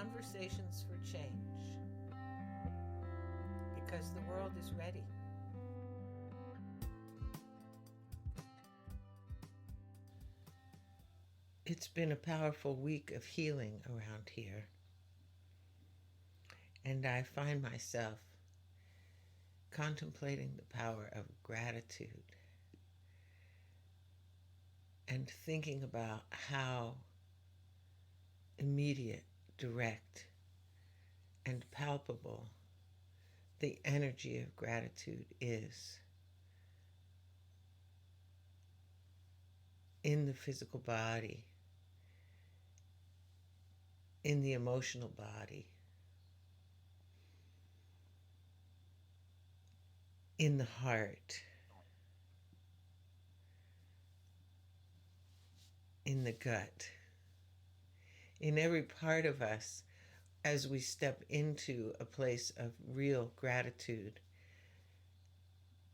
conversations for change, because the world is ready. It's been a powerful week of healing around here, and I find myself contemplating the power of gratitude and thinking about how immediate, direct, and palpable the energy of gratitude is in the physical body, in the emotional body, in the heart, in the gut, in every part of us. As we step into a place of real gratitude,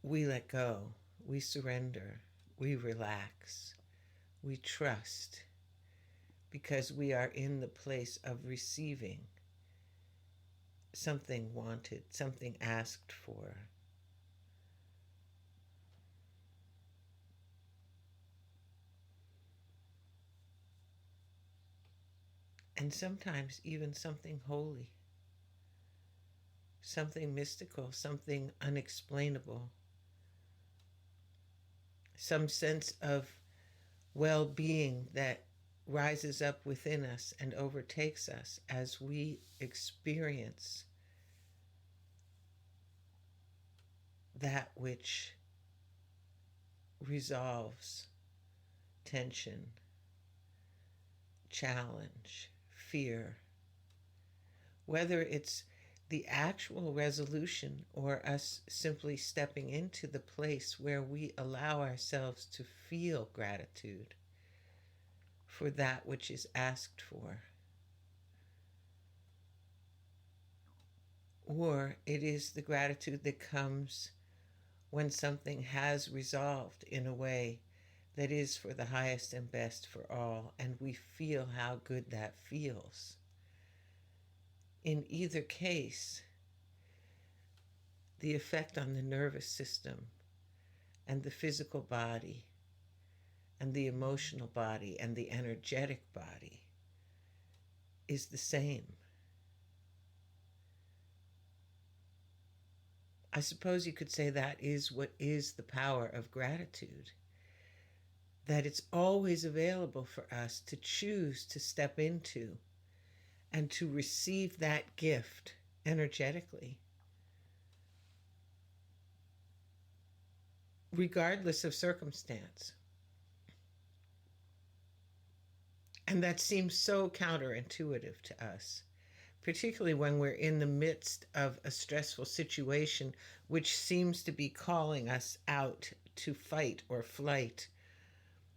we let go, we surrender, we relax, we trust, because we are in the place of receiving something wanted, something asked for. And sometimes even something holy, something mystical, something unexplainable, some sense of well-being that rises up within us and overtakes us as we experience that which resolves tension, challenge, fear. Whether it's the actual resolution or us simply stepping into the place where we allow ourselves to feel gratitude for that which is asked for. Or it is the gratitude that comes when something has resolved in a way that is for the highest and best for all, and we feel how good that feels. In either case, the effect on the nervous system and the physical body and the emotional body and the energetic body is the same. I suppose you could say that is what is the power of gratitude. That it's always available for us to choose to step into and to receive that gift energetically, regardless of circumstance. And that seems so counterintuitive to us, particularly when we're in the midst of a stressful situation which seems to be calling us out to fight or flight,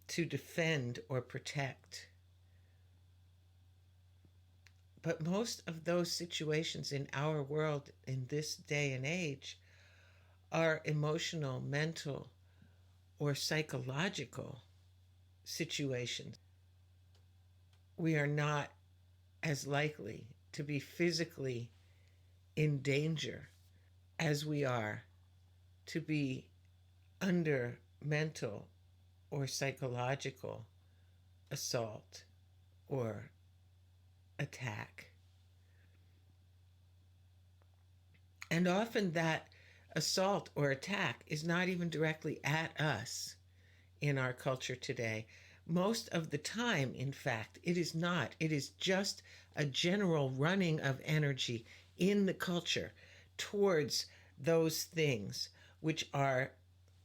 to defend or protect. But most of those situations in our world in this day and age are emotional, mental, or psychological situations. We are not as likely to be physically in danger as we are to be under mental or psychological assault or attack. And often that assault or attack is not even directly at us in our culture today. Most of the time, in fact, it is not. It is just a general running of energy in the culture towards those things which are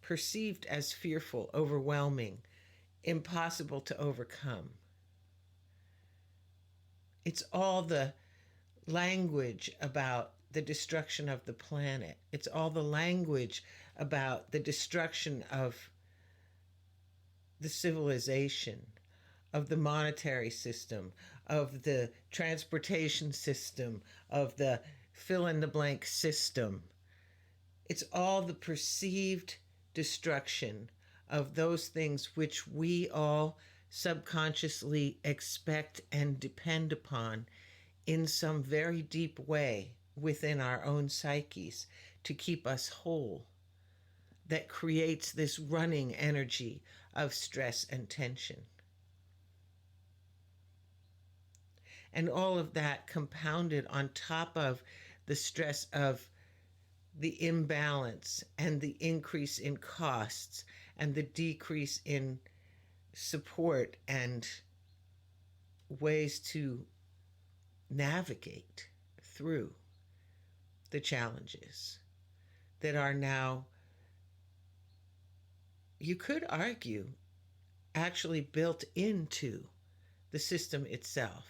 perceived as fearful, overwhelming, impossible to overcome. It's all the language about the destruction of the planet. It's all the language about the destruction of the civilization, of the monetary system, of the transportation system, of the fill-in-the-blank system. It's all the perceived destruction of those things which we all subconsciously expect and depend upon in some very deep way within our own psyches to keep us whole, that creates this running energy of stress and tension. And all of that compounded on top of the stress of the imbalance and the increase in costs and the decrease in support and ways to navigate through the challenges that are now, you could argue, actually built into the system itself.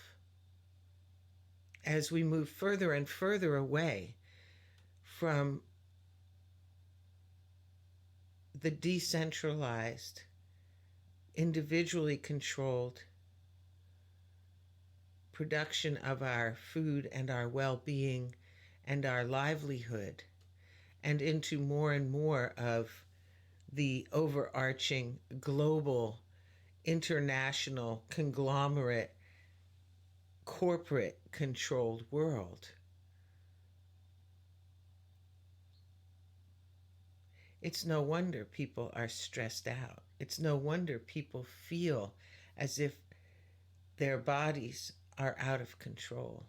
As we move further and further away from the decentralized, individually controlled production of our food and our well-being and our livelihood, and into more and more of the overarching global, international, conglomerate, corporate controlled world. It's no wonder people are stressed out. It's no wonder people feel as if their bodies are out of control.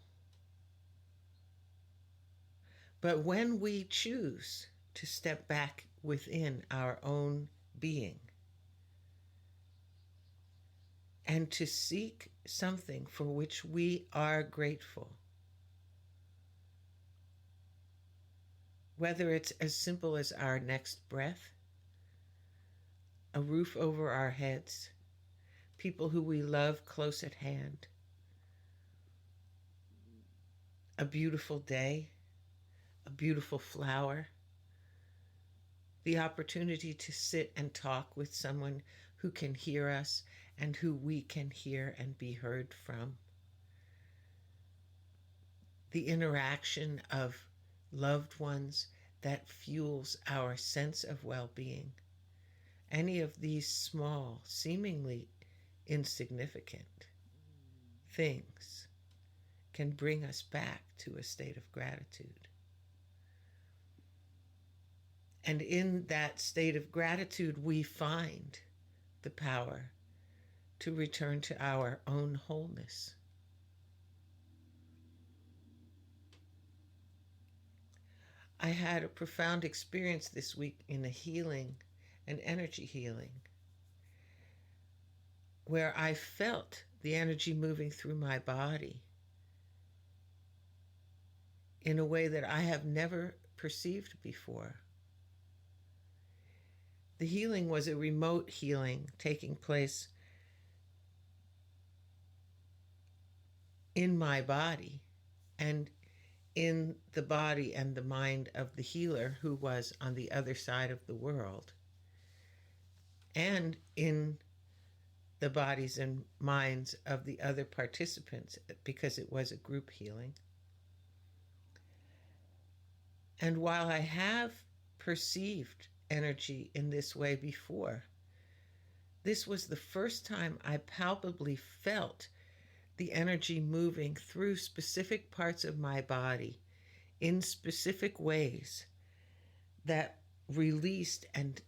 But when we choose to step back within our own being and to seek something for which we are grateful, whether it's as simple as our next breath, a roof over our heads, people who we love close at hand, a beautiful day, a beautiful flower, the opportunity to sit and talk with someone who can hear us and who we can hear and be heard from, the interaction of loved ones that fuels our sense of well-being. Any of these small, seemingly insignificant things can bring us back to a state of gratitude. And in that state of gratitude, we find the power to return to our own wholeness. I had a profound experience this week in a healing, an energy healing, where I felt the energy moving through my body in a way that I have never perceived before. The healing was a remote healing taking place in my body and in the body and the mind of the healer who was on the other side of the world, and in the bodies and minds of the other participants, because it was a group healing. And while I have perceived energy in this way before, this was the first time I palpably felt the energy moving through specific parts of my body in specific ways that released and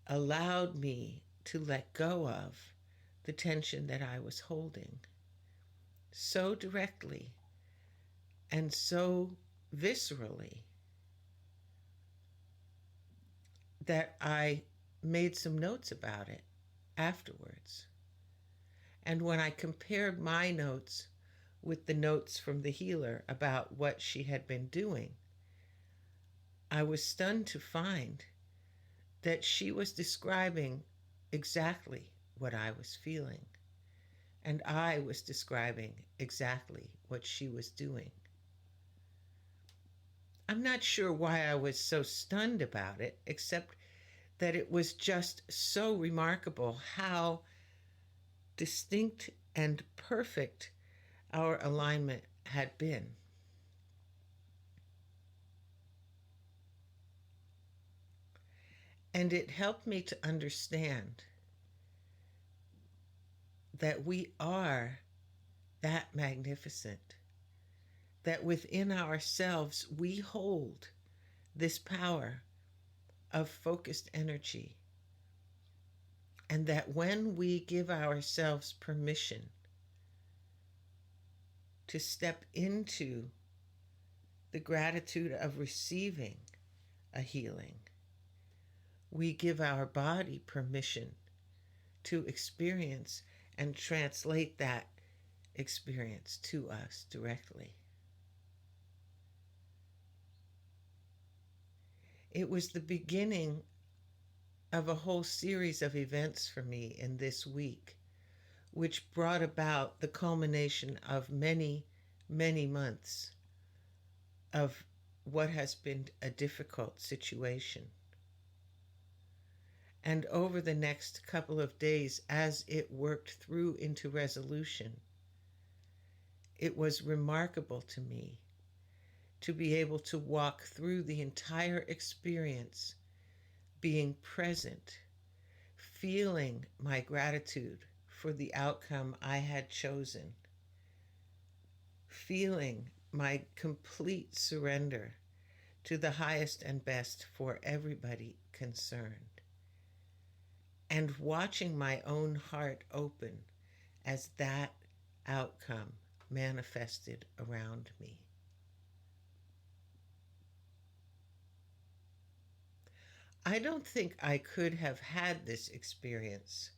allowed me to let go of the tension that I was holding so directly and so viscerally that I made some notes about it afterwards. And when I compared my notes with the notes from the healer about what she had been doing, I was stunned to find that she was describing exactly what I was feeling, and I was describing exactly what she was doing. I'm not sure why I was so stunned about it, except that it was just so remarkable how distinct and perfect our alignment had been. And it helped me to understand that we are that magnificent that within ourselves we hold this power of focused energy, and that when we give ourselves permission to step into the gratitude of receiving a healing, we give our body permission to experience and translate that experience to us directly. It was the beginning of a whole series of events for me in this week, which brought about the culmination of many, many months of what has been a difficult situation. And over the next couple of days, as it worked through into resolution, it was remarkable to me to be able to walk through the entire experience, being present, feeling my gratitude for the outcome I had chosen, feeling my complete surrender to the highest and best for everybody concerned, and watching my own heart open as that outcome manifested around me. I don't think I could have had this experience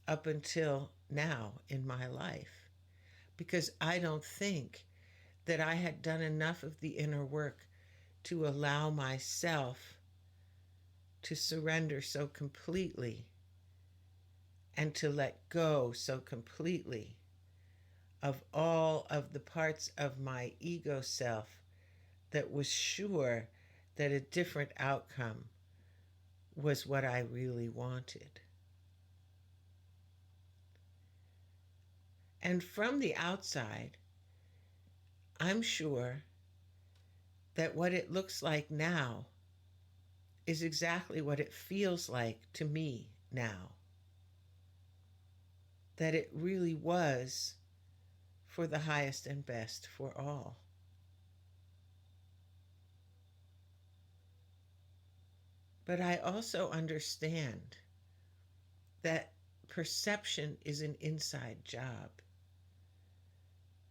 up until now in my life, because I don't think that I had done enough of the inner work to allow myself to surrender so completely and to let go so completely of all of the parts of my ego self that was sure that a different outcome was what I really wanted. And from the outside, I'm sure that what it looks like now is exactly what it feels like to me now. That it really was for the highest and best for all. But I also understand that perception is an inside job,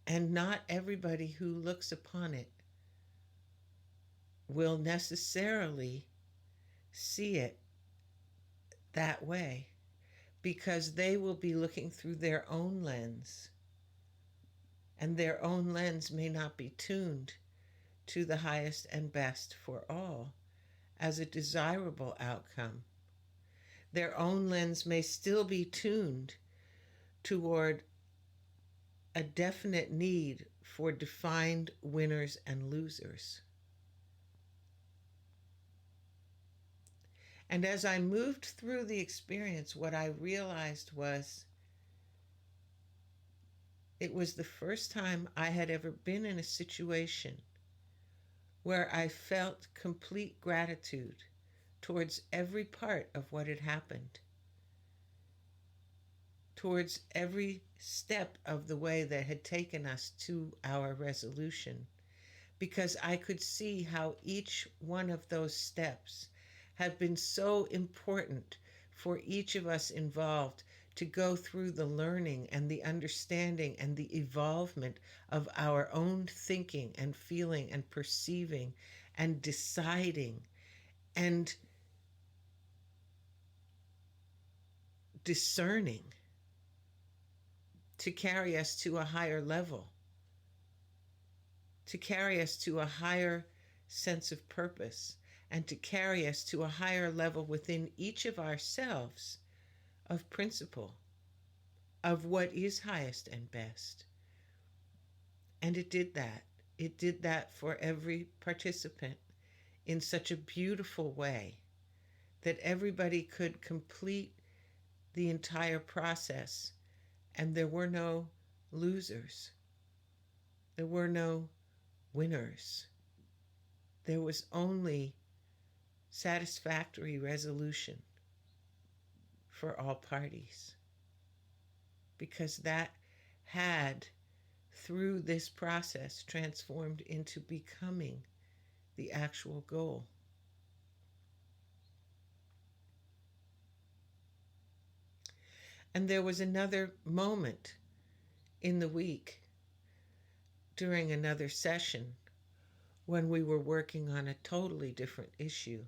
and not everybody who looks upon it will necessarily see it that way, because they will be looking through their own lens, and their own lens may not be tuned to the highest and best for all as a desirable outcome. Their own lens may still be tuned toward a definite need for defined winners and losers. And as I moved through the experience, what I realized was it was the first time I had ever been in a situation where I felt complete gratitude towards every part of what had happened, towards every step of the way that had taken us to our resolution, because I could see how each one of those steps had been so important for each of us involved to go through the learning and the understanding and the evolvement of our own thinking and feeling and perceiving and deciding and discerning to carry us to a higher level, to carry us to a higher sense of purpose, and to carry us to a higher level within each of ourselves of principle, of what is highest and best. And it did that. It did that for every participant in such a beautiful way that everybody could complete the entire process, and there were no losers. There were no winners. There was only satisfactory resolution for all parties, because that had through this process, transformed into becoming the actual goal. And there was another moment in the week during another session when we were working on a totally different issue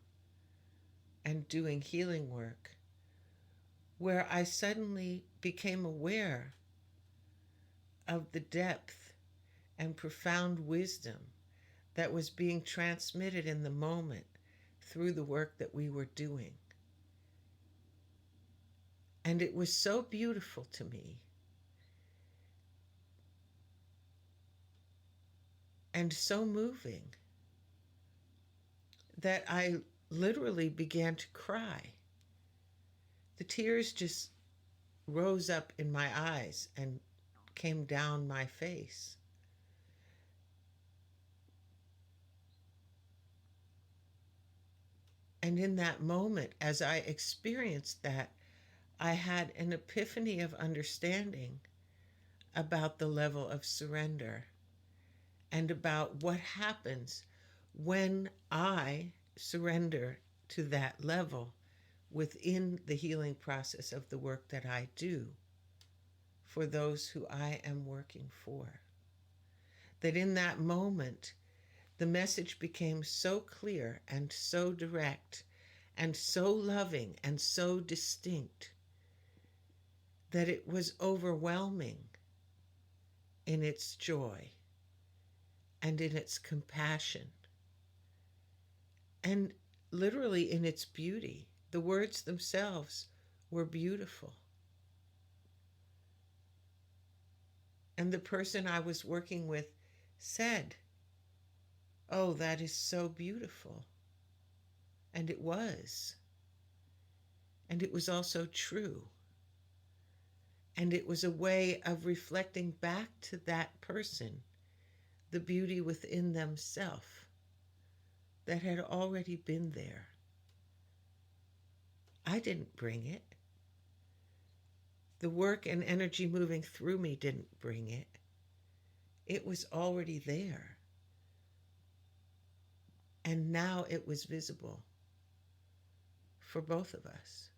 and doing healing work, where I suddenly became aware of the depth and profound wisdom that was being transmitted in the moment through the work that we were doing. And it was so beautiful to me and so moving that I literally began to cry. The tears just rose up in my eyes and came down my face. And in that moment, as I experienced that, I had an epiphany of understanding about the level of surrender and about what happens when I surrender to that level within the healing process of the work that I do for those who I am working for. That in that moment, the message became so clear and so direct and so loving and so distinct that it was overwhelming in its joy and in its compassion and literally in its beauty. The words themselves were beautiful. And the person I was working with said, "Oh, that is so beautiful." And it was. And it was also true. And it was a way of reflecting back to that person the beauty within themselves that had already been there. I didn't bring it. The work and energy moving through me didn't bring it. It was already there. And now it was visible for both of us.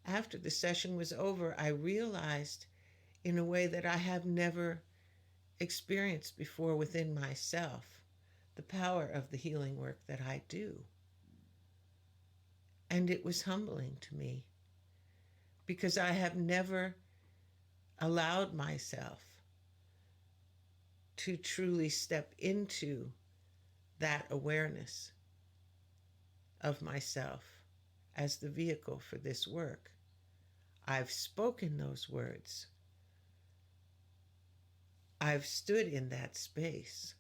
After the session was over, I realized in a way that I have never experienced before within myself the power of the healing work that I do. And it was humbling to me because I have never allowed myself to truly step into that awareness of myself as the vehicle for this work. I've spoken those words. I've stood in that space.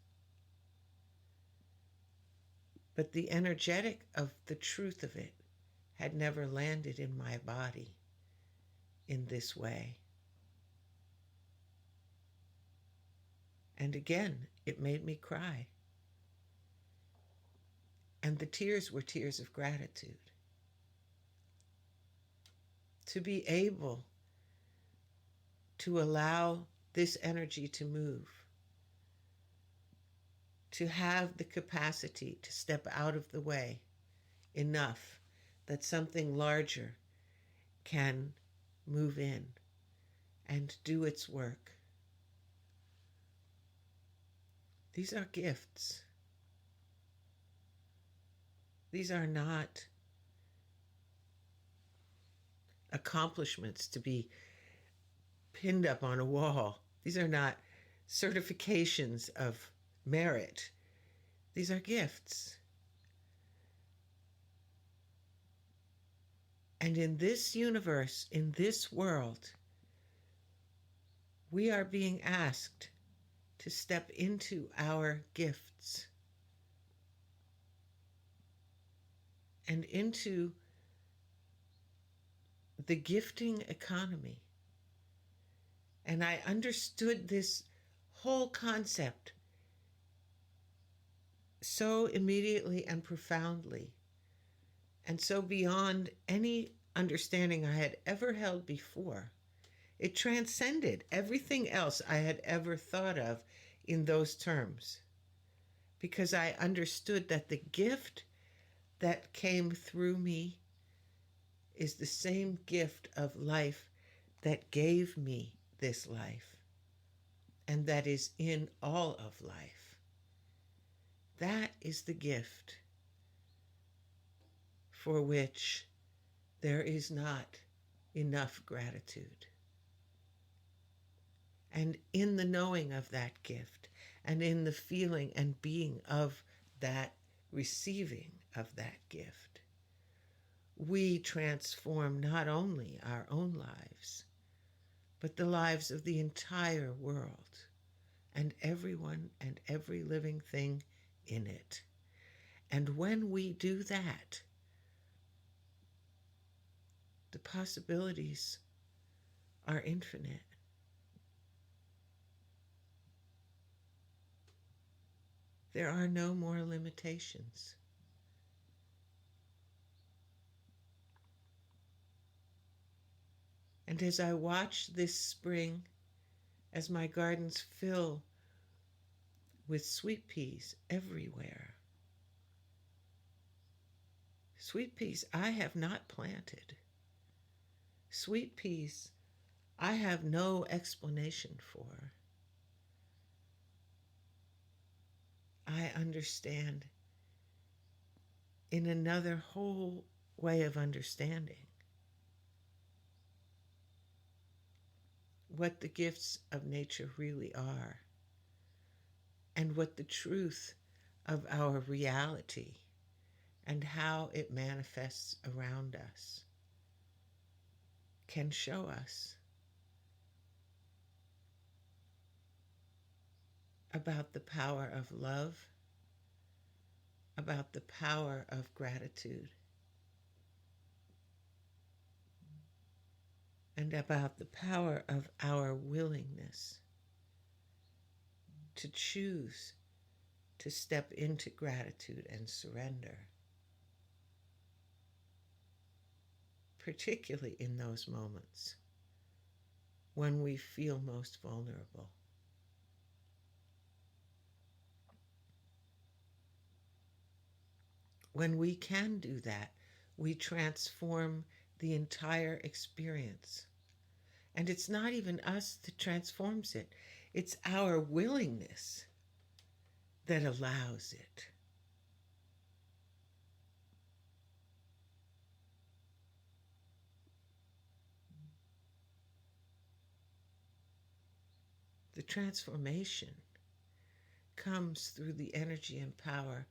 But the energetic of the truth of it had never landed in my body in this way. And again, it made me cry. And the tears were tears of gratitude. To be able to allow this energy to move, to have the capacity to step out of the way enough that something larger can move in and do its work. These are gifts. These are not accomplishments to be pinned up on a wall. These are not certifications of merit. These are gifts. And in this universe, in this world, we are being asked to step into our gifts and into the gifting economy. And I understood this whole concept so immediately and profoundly, and so beyond any understanding I had ever held before. It transcended everything else I had ever thought of in those terms, because I understood that the gift that came through me is the same gift of life that gave me this life, and that is in all of life. That is the gift for which there is not enough gratitude. And in the knowing of that gift, and in the feeling and being of that receiving of that gift, we transform not only our own lives, but the lives of the entire world and everyone and every living thing in it. And when we do that, the possibilities are infinite. There are no more limitations. And as I watch this spring, as my gardens fill with sweet peas everywhere, sweet peas I have not planted, sweet peas I have no explanation for, I understand in another whole way of understanding what the gifts of nature really are, and what the truth of our reality and how it manifests around us can show us about the power of love, about the power of gratitude, and about the power of our willingness to choose to step into gratitude and surrender, particularly in those moments when we feel most vulnerable. When we can do that, we transform the entire experience. And it's not even us that transforms it, it's our willingness that allows it. The transformation comes through the energy and power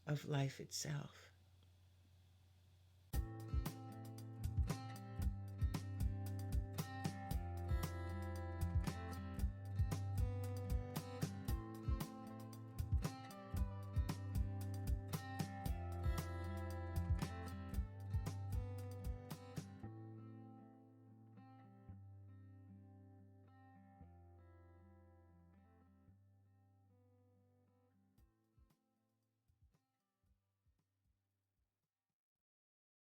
of life itself.